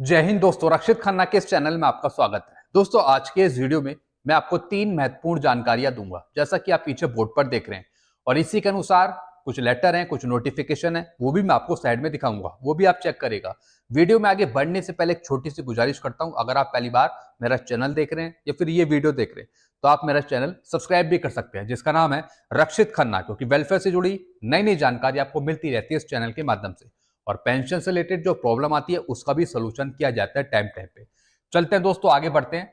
जय हिंद दोस्तों, रक्षित खन्ना के इस चैनल में आपका स्वागत है। दोस्तों, आज के इस वीडियो में मैं आपको 3 महत्वपूर्ण जानकारियां दूंगा, जैसा कि आप पीछे बोर्ड पर देख रहे हैं। और इसी के अनुसार कुछ लेटर हैं, कुछ नोटिफिकेशन है, वो भी मैं आपको साइड में दिखाऊंगा, वो भी आप चेक करेगा। वीडियो में आगे बढ़ने से पहले एक छोटी सी गुजारिश करता हूं, अगर आप पहली बार मेरा चैनल देख रहे हैं या फिर ये वीडियो देख रहे हैं तो आप मेरा चैनल सब्सक्राइब भी कर सकते हैं, जिसका नाम है रक्षित खन्ना, क्योंकि वेलफेयर से जुड़ी नई नई जानकारी आपको मिलती रहती है इस चैनल के माध्यम से। और पेंशन से रिलेटेड जो प्रॉब्लम आती है उसका भी सोल्यूशन किया जाता है टाइम टाइम पे। चलते हैं दोस्तों, आगे बढ़ते हैं।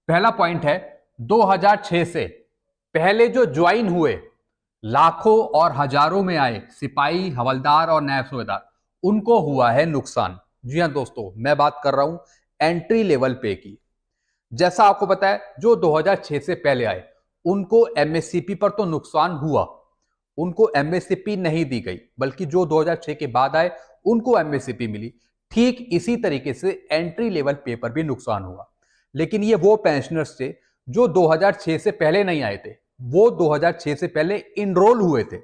पहला पॉइंट है, 2006 से पहले जो ज्वाइन हुए लाखों और हजारों में आए सिपाही, हवलदार और नायब सूबेदार, उनको हुआ है नुकसान। जी हां दोस्तों, मैं बात कर रहा हूं एंट्री लेवल पे की। जैसा आपको पता है, जो 2006 से पहले आए उनको एमएससीपी पर तो नुकसान हुआ, उनको एमएससीपी नहीं दी गई, बल्कि जो 2006 के बाद आए उनको एमएससीपी मिली। ठीक इसी तरीके से एंट्री लेवल पे पर भी नुकसान हुआ। लेकिन ये वो पेंशनर्स थे जो 2006 से पहले नहीं आए थे, वो 2006 से पहले इनरोल हुए थे,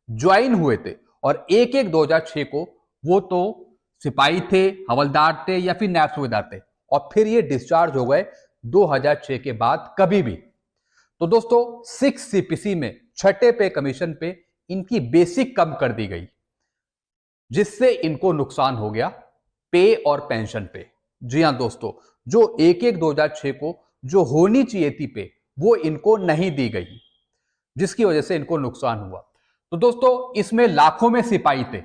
ज्वाइन हुए थे। और एक एक 2006 को वो तो सिपाही थे, हवलदार थे या फिर नायब सूबेदार थे, और फिर ये डिस्चार्ज हो गए 2006 के बाद कभी भी। तो दोस्तों, 6 सीपीसी में छठे पे कमीशन पे इनकी बेसिक कम कर दी गई, जिससे इनको नुकसान हो गया पे और पेंशन पे। जी हां दोस्तों, जो एक एक 2006 को जो होनी चाहिए थी पे, वो इनको नहीं दी गई, जिसकी वजह से इनको नुकसान हुआ। तो दोस्तों, इसमें लाखों में सिपाही थे,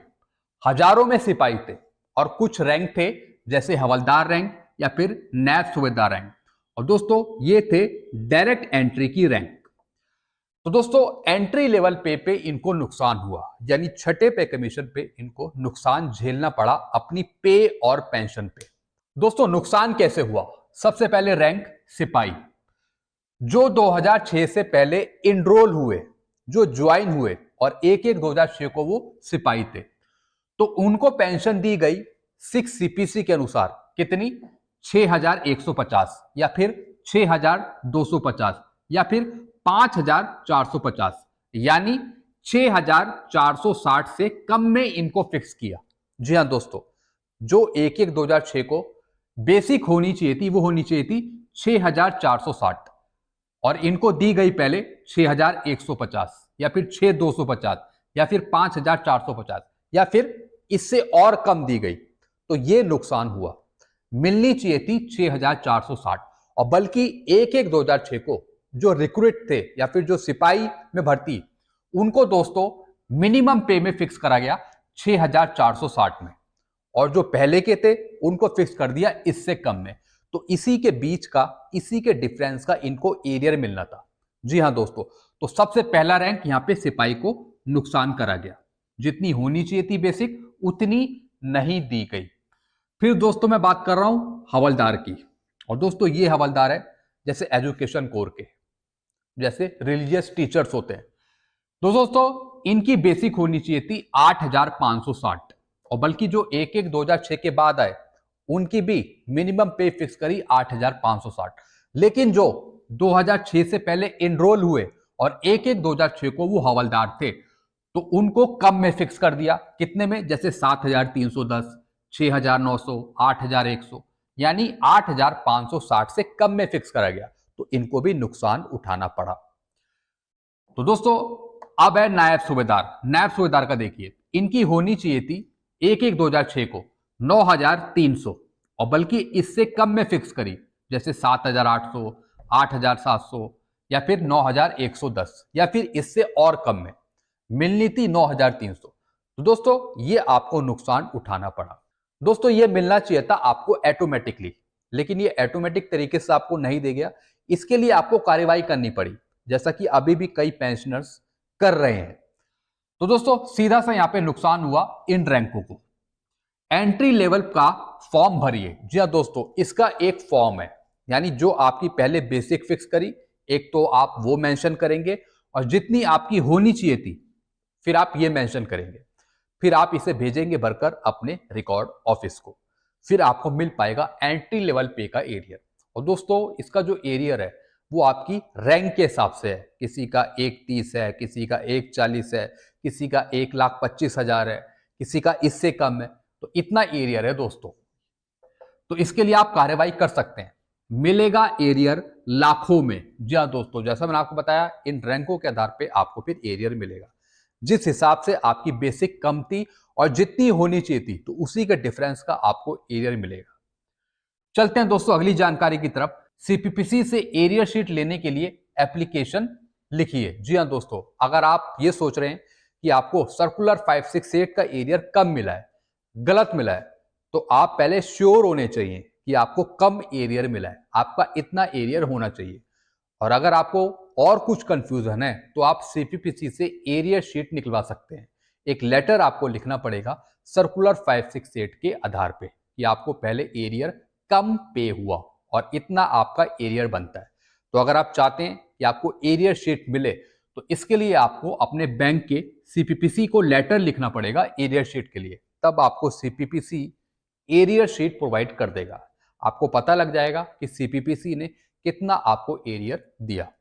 हजारों में सिपाही थे, और कुछ रैंक थे जैसे हवलदार रैंक या फिर नायब सूबेदार रैंक। और दोस्तों, ये थे डायरेक्ट एंट्री की रैंक। तो दोस्तों, एंट्री लेवल पे इनको नुकसान हुआ, यानी छठे पे कमीशन पे इनको नुकसान झेलना पड़ा अपनी पे और पेंशन पे। दोस्तों, नुकसान कैसे हुआ? सबसे पहले रैंक सिपाही, जो 2006 से पहले इनरोल हुए, जो ज्वाइन हुए और एक एक 2006 को वो सिपाही थे, तो उनको पेंशन दी गई 6 सीपीसी के अनुसार। कितनी? 6150 या फिर 6250 या फिर 5450, यानी 6460 से कम में इनको फिक्स किया। जी हां दोस्तों, जो एक एक 2006 को बेसिक होनी चाहिए थी, वो होनी चाहिए थी 6460, और इनको दी गई पहले 6150 या फिर 6250 या फिर 5450 या फिर इससे और कम दी गई। तो ये नुकसान हुआ। मिलनी चाहिए थी 6460, और बल्कि एक एक 2006 को जो रिक्रूट थे या फिर जो सिपाही में भर्ती, उनको दोस्तों मिनिमम पे में फिक्स करा गया 6460 में, और जो पहले के थे उनको फिक्स कर दिया इससे कम में। तो इसी के बीच का, इसी के डिफरेंस का इनको एरियर मिलना था। जी हां दोस्तों, तो सबसे पहला रैंक यहां पे सिपाही को नुकसान करा गया, जितनी होनी चाहिए थी बेसिक उतनी नहीं दी गई। फिर दोस्तों, मैं बात कर रहा हूं हवलदार की। और दोस्तों, ये हवलदार है जैसे एजुकेशन कोर के, जैसे रिलीजियस टीचर्स होते हैं। तो दोस्तों, इनकी बेसिक होनी चाहिए थी 8560, और बल्कि जो एक एक 2006 के बाद आए उनकी भी मिनिमम पे फिक्स करी 8560। लेकिन जो 2006 से पहले एनरोल हुए और एक एक 2006 को वो हवलदार थे, तो उनको कम में फिक्स कर दिया। कितने में? जैसे 7310, 6900, 8100, यानी 8560 से कम में फिक्स करा गया, तो इनको भी नुकसान उठाना पड़ा। तो दोस्तों, अब है नायब सूबेदार। नायब सूबेदार का देखिए, इनकी होनी चाहिए थी एक एक 2006 को 9300, और बल्कि इससे कम में फिक्स करी, जैसे 7800, 8700 या फिर 9110 या फिर इससे और कम में। मिलनी थी 9300। तो दोस्तों, ये आपको नुकसान उठाना पड़ा। दोस्तों, ये मिलना चाहिए था आपको ऑटोमेटिकली, लेकिन ये ऑटोमेटिक तरीके से आपको नहीं दे गया। इसके लिए आपको कार्रवाई करनी पड़ी, जैसा कि अभी भी कई पेंशनर्स कर रहे हैं। तो दोस्तों, सीधा सा यहां पे नुकसान हुआ इन रैंकों को। एंट्री लेवल का फॉर्म भरिए। जी हां दोस्तों, इसका एक फॉर्म है, यानी जो आपकी पहले बेसिक फिक्स करी, एक तो आप वो मेंशन करेंगे, और जितनी आपकी होनी चाहिए थी फिर आप ये मेंशन करेंगे। फिर आप इसे भेजेंगे भरकर अपने रिकॉर्ड ऑफिस को। फिर आपको मिल पाएगा एंट्री लेवल पे का एरियर। और दोस्तों, इसका जो एरियर है वो आपकी रैंक के हिसाब से है। किसी का 130 है, किसी का 140 है, किसी का 1,25,000 है, किसी का इससे कम है। तो इतना एरियर है दोस्तों। तो इसके लिए आप कार्रवाई कर सकते हैं। मिलेगा एरियर लाखों में। जी हाँ दोस्तों, जैसा मैंने आपको बताया, इन रैंकों के आधार पे आपको फिर एरियर मिलेगा। जिस हिसाब से आपकी बेसिक कम थी और जितनी होनी चाहिए थी, तो उसी के डिफरेंस का आपको एरियर मिलेगा। चलते हैं दोस्तों अगली जानकारी की तरफ। सीपीपीसी से एरियर शीट लेने के लिए एप्लीकेशन लिखिए। जी हाँ दोस्तों, अगर आप ये सोच रहे हैं कि आपको सर्कुलर 568 का एरियर कम मिला है, गलत मिला है, तो आप पहले श्योर होने चाहिए कि आपको कम एरियर मिला है, आपका इतना एरियर होना चाहिए। और अगर आपको और कुछ कंफ्यूजन है तो आप सीपीपीसी से एरियर शीट निकलवा सकते हैं। एक लेटर आपको लिखना पड़ेगा सर्कुलर 568 के आधार पे कि आपको पहले एरियर कम पे हुआ और इतना आपका एरियर बनता है। तो अगर आप चाहते हैं कि आपको एरियर शीट मिले, तो इसके लिए आपको अपने बैंक के सीपीपीसी को लेटर लिखना पड़ेगा एरियर शीट के लिए, तब आपको सीपीपीसी एरियर शीट प्रोवाइड कर देगा। आपको पता लग जाएगा कि सीपीपीसी ने कितना आपको एरियर दिया।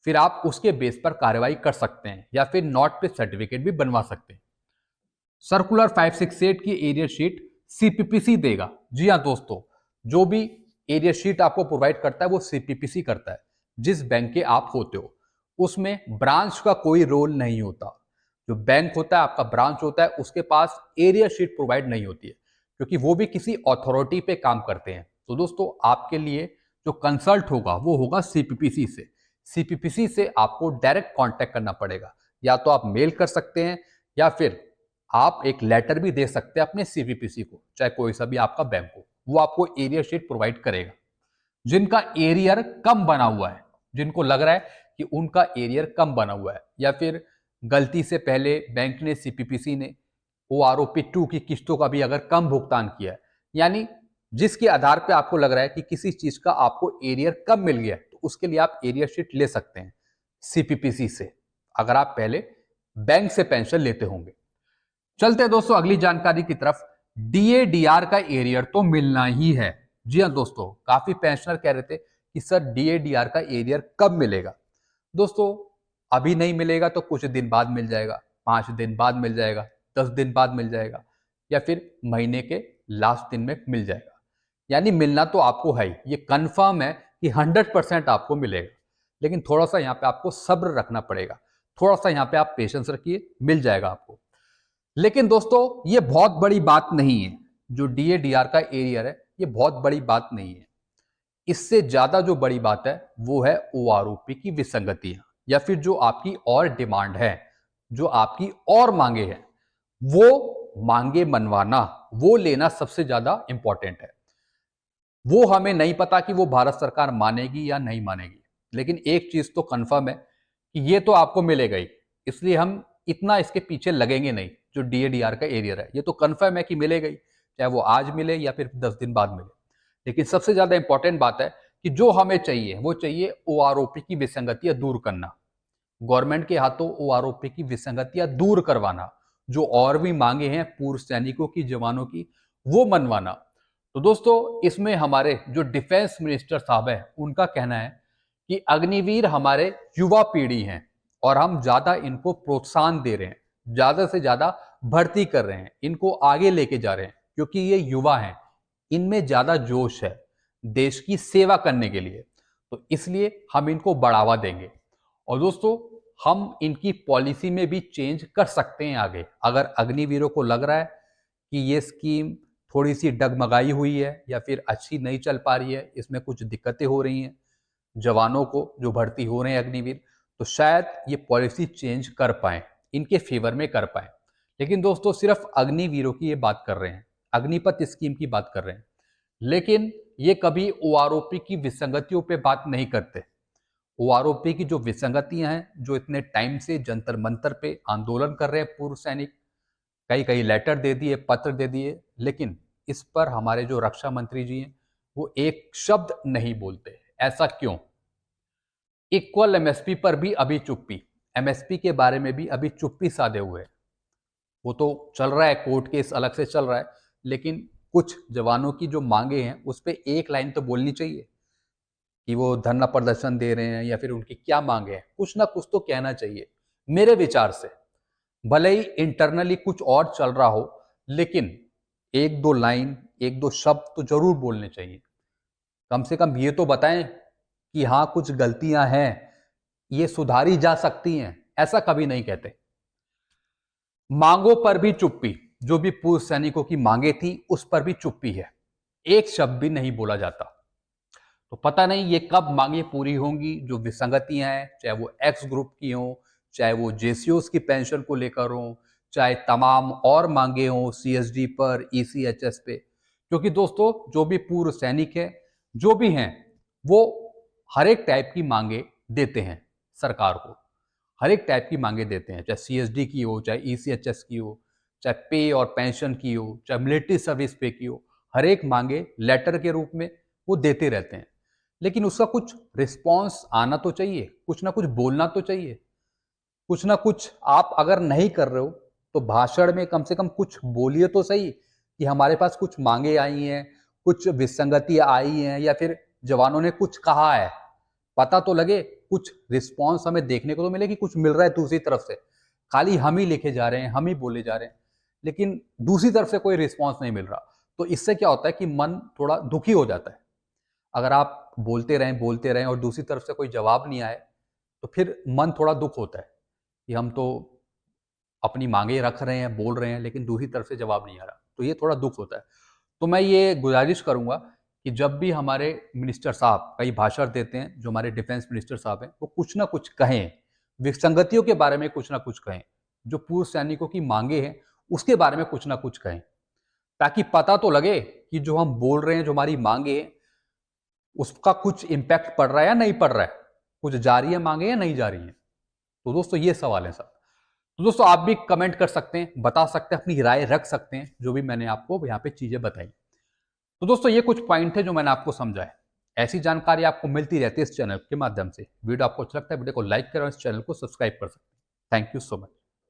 फिर आप उसके बेस पर कार्रवाई कर सकते हैं या फिर नॉट पे सर्टिफिकेट भी बनवा सकते हैं। सर्कुलर 568 की एरियर शीट सीपीपीसी देगा। जी हाँ दोस्तों, जो भी एरियर शीट आपको प्रोवाइड करता है वो सीपीपीसी करता है। जिस बैंक के आप होते हो उसमें ब्रांच का कोई रोल नहीं होता। जो बैंक होता है, आपका ब्रांच होता है, उसके पास एरियर शीट प्रोवाइड नहीं होती है, क्योंकि वो भी किसी अथॉरिटी पे काम करते हैं। तो दोस्तों, आपके लिए जो कंसल्ट होगा वो होगा सीपीपीसी से। सीपीपीसी से आपको डायरेक्ट कांटेक्ट करना पड़ेगा। या तो आप मेल कर सकते हैं या फिर आप एक लेटर भी दे सकते हैं अपने सीपीपीसी को, चाहे कोई सा भी आपका बैंक हो, वो आपको एरियर शीट प्रोवाइड करेगा। जिनका एरियर कम बना हुआ है, जिनको लग रहा है कि उनका एरियर कम बना हुआ है, या फिर गलती से पहले बैंक ने सीपीपीसी ने OROP-2 की किस्तों का भी अगर कम भुगतान किया है, यानी जिसके आधार पे आपको लग रहा है कि किसी चीज का आपको एरियर कम मिल गया है, तो उसके लिए आप एरियर शीट ले सकते हैं सीपीपीसी से, अगर आप पहले बैंक से पेंशन लेते होंगे। चलते हैं दोस्तों अगली जानकारी की तरफ। डीए-डीआर का एरियर तो मिलना ही है। जी हाँ दोस्तों, काफी पेंशनर कह रहे थे कि सर डीए-डीआर का एरियर कब मिलेगा। दोस्तों, अभी नहीं मिलेगा तो कुछ दिन बाद मिल जाएगा, 5 दिन बाद मिल जाएगा, 10 दिन बाद मिल जाएगा, या फिर महीने के लास्ट दिन में मिल जाएगा। यानी मिलना तो आपको है ही, ये कंफर्म है कि 100% आपको मिलेगा। लेकिन थोड़ा सा यहाँ पे आपको सब्र रखना पड़ेगा, थोड़ा सा यहाँ पे आप पेशेंस रखिए, मिल जाएगा आपको। लेकिन दोस्तों, ये बहुत बड़ी बात नहीं है। जो डीए-डीआर का एरियर है, ये बहुत बड़ी बात नहीं है। इससे ज्यादा जो बड़ी बात है वो है OROP की विसंगतियां, या फिर जो आपकी और डिमांड है, जो आपकी और मांगे हैं, वो मांगे मनवाना, वो लेना सबसे ज्यादा इंपॉर्टेंट है। वो हमें नहीं पता कि वो भारत सरकार मानेगी या नहीं मानेगी, लेकिन एक चीज तो कंफर्म है कि ये तो आपको मिलेगा ही, इसलिए हम इतना इसके पीछे लगेंगे नहीं। जो डीए-डीआर का एरियर है, ये तो कंफर्म है कि मिलेगा ही, चाहे वो आज मिले या फिर 10 दिन बाद मिले। लेकिन सबसे ज्यादा इंपॉर्टेंट बात है कि जो हमें चाहिए वो चाहिए OROP की विसंगतियां दूर करना। गवर्नमेंट के हाथों OROP की विसंगतियां दूर करवाना, जो और भी मांगे हैं पूर्व सैनिकों की, जवानों की, वो मनवाना। तो दोस्तों, इसमें हमारे जो डिफेंस मिनिस्टर साहब हैं, उनका कहना है कि अग्निवीर हमारे युवा पीढ़ी हैं और हम ज्यादा इनको प्रोत्साहन दे रहे हैं, ज्यादा से ज्यादा भर्ती कर रहे हैं, इनको आगे लेके जा रहे हैं, क्योंकि ये युवा हैं, इनमें ज्यादा जोश है देश की सेवा करने के लिए, तो इसलिए हम इनको बढ़ावा देंगे। और दोस्तों, हम इनकी पॉलिसी में भी चेंज कर सकते हैं आगे। अगर अग्निवीरों को लग रहा है कि ये स्कीम थोड़ी सी डगमगाई हुई है या फिर अच्छी नहीं चल पा रही है, इसमें कुछ दिक्कतें हो रही हैं जवानों को जो भर्ती हो रहे हैं अग्निवीर, तो शायद ये पॉलिसी चेंज कर पाए, इनके फेवर में कर पाए। लेकिन दोस्तों, सिर्फ अग्निवीरों की ये बात कर रहे हैं, अग्निपथ स्कीम की बात कर रहे हैं, लेकिन ये कभी OROP की विसंगतियों पे बात नहीं करते। OROP की जो विसंगतियां हैं, जो इतने टाइम से जंतर मंतर पे आंदोलन कर रहे हैं पूर्व सैनिक, कई कई लेटर दे दिए, पत्र दे दिए, लेकिन इस पर हमारे जो रक्षा मंत्री जी हैं वो एक शब्द नहीं बोलते। ऐसा क्यों? इक्वल MSP पर भी अभी चुप्पी, MSP के बारे में भी अभी चुप्पी साधे हुए। वो तो चल रहा है, कोर्ट केस अलग से चल रहा है, लेकिन कुछ जवानों की जो मांगे हैं उस पर एक लाइन तो बोलनी चाहिए कि वो धरना प्रदर्शन दे रहे हैं या फिर उनकी क्या मांगे हैं, कुछ ना कुछ तो कहना चाहिए मेरे विचार से। भले ही इंटरनली कुछ और चल रहा हो, लेकिन एक दो लाइन, एक दो शब्द तो जरूर बोलने चाहिए। कम से कम ये तो बताएं कि हाँ कुछ गलतियां हैं, ये सुधारी जा सकती हैं। ऐसा कभी नहीं कहते। मांगों पर भी चुप्पी, जो भी पूर्व सैनिकों की मांगे थी उस पर भी चुप्पी है, एक शब्द भी नहीं बोला जाता। तो पता नहीं ये कब मांगे पूरी होंगी। जो विसंगतियां हैं, चाहे वो एक्स ग्रुप की हों, चाहे वो जेसीओस की पेंशन को लेकर हों, चाहे तमाम और मांगे हों सीएसडी पर, ईसीएचएस पे। क्योंकि दोस्तों जो भी पूर्व सैनिक है, जो भी हैं, वो हर एक टाइप की मांगे देते हैं सरकार को। हर एक टाइप की मांगे देते हैं, चाहे सीएसडी की हो, चाहे ईसीएचएस की हो, चाहे पे और पेंशन की हो, चाहे मिलिट्री सर्विस पे की हो। हर एक मांगे लेटर के रूप में वो देते रहते हैं। लेकिन उसका कुछ रिस्पॉन्स आना तो चाहिए, कुछ ना कुछ बोलना तो चाहिए। कुछ ना कुछ आप अगर नहीं कर रहे हो तो भाषण में कम से कम कुछ बोलिए तो सही कि हमारे पास कुछ मांगे आई हैं, कुछ विसंगति आई हैं, या फिर जवानों ने कुछ कहा है। पता तो लगे, कुछ रिस्पॉन्स हमें देखने को तो मिले कि कुछ मिल रहा है दूसरी तरफ से। खाली हम ही लिखे जा रहे हैं, हम ही बोले जा रहे हैं, लेकिन दूसरी तरफ से कोई रिस्पॉन्स नहीं मिल रहा। तो इससे क्या होता है कि मन थोड़ा दुखी हो जाता है। अगर आप बोलते रहें और दूसरी तरफ से कोई जवाब नहीं आए तो फिर मन थोड़ा दुख होता है कि हम तो अपनी मांगे रख रहे हैं, बोल रहे हैं, लेकिन दूसरी तरफ से जवाब नहीं आ रहा। तो ये थोड़ा दुख होता है। तो मैं ये गुजारिश करूंगा कि जब भी हमारे मिनिस्टर साहब कई भाषण देते हैं, जो हमारे डिफेंस मिनिस्टर साहब हैं, वो कुछ ना कुछ कहें, विसंगतियों के बारे में कुछ ना कुछ कहें, जो पूर्व सैनिकों की मांगे हैं उसके बारे में कुछ ना कुछ कहें, ताकि पता तो लगे कि जो हम बोल रहे हैं, जो हमारी मांगे हैं, उसका कुछ इम्पैक्ट पड़ रहा है या नहीं पड़ रहा है, कुछ जा रही है मांगे या नहीं जा रही है। तो दोस्तों ये सवाल है सब। तो दोस्तों आप भी कमेंट कर सकते हैं, बता सकते हैं, अपनी राय रख सकते हैं, जो भी मैंने आपको यहाँ पे चीजें बताई। तो दोस्तों ये कुछ पॉइंट है जो मैंने आपको समझाया। ऐसी जानकारी आपको मिलती रहती है इस चैनल के माध्यम से। वीडियो आपको अच्छा लगता है, वीडियो को लाइक करें और इस चैनल को सब्सक्राइब कर सकते हैं। Thank you so much.